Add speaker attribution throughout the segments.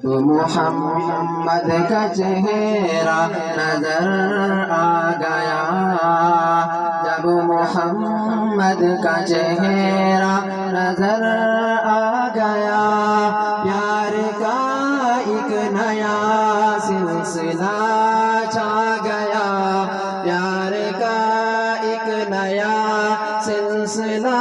Speaker 1: جب محمد کا چہرہ نظر آ گیا، جب محمد کا چہرہ نظر آ گیا، پیار کا ایک نیا سلسلہ چھا گیا، پیار کا ایک نیا سلسلہ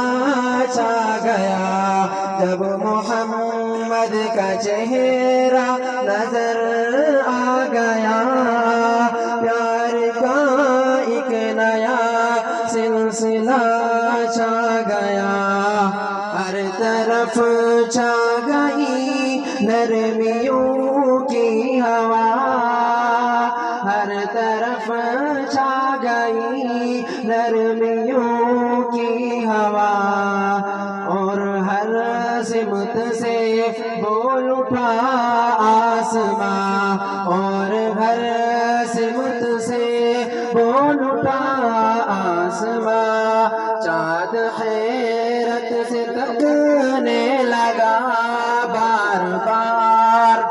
Speaker 1: چھا گیا، جب محمد کا چہرہ نظر آ گیا، پیار کا ایک نیا سلسلہ چھا گیا، ہر طرف چھا گئی نرمیوں کی ہوا، ہر طرف چھا گئی نرمیوں کی ہوا، اور ہر سمت سے بول اٹھا آسماں، اور ہر سمت سے بول اٹھا آسماں، چاند حیرت سے تکنے لگا بار بار،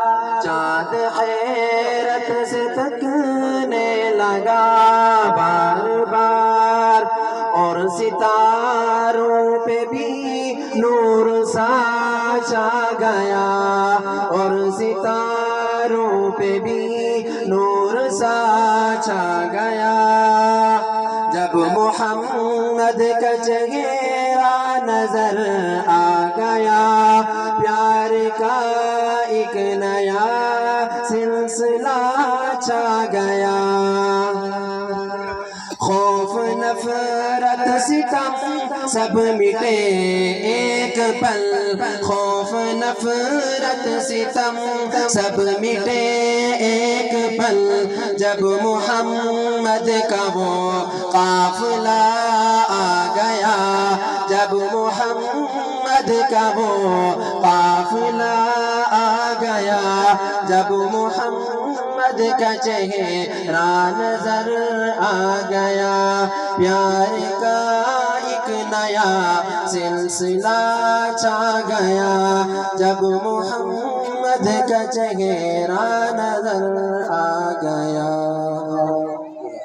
Speaker 1: چاند حیرت سے تکنے لگا بار بار، اور ستاروں پہ بھی نور سا چھا گیا، اور ستاروں پہ بھی نور سا چھا گیا، جب محمد کا چہرہ نظر آ گیا، پیار کا ایک نیا سلسلہ چھا گیا، خوف نفرت ستم سب مٹے ایک پل، خوف نفرت ستم سب مٹے ایک پل، جب محمد کا وہ قافلہ آ گیا، جب محمد کا وہ قافلہ آ گیا، جب محمد کا چہرہ نظر آ گیا، پیار کا ایک نیا سلسلہ چھا گیا، جب محمد کا چہرہ نظر آ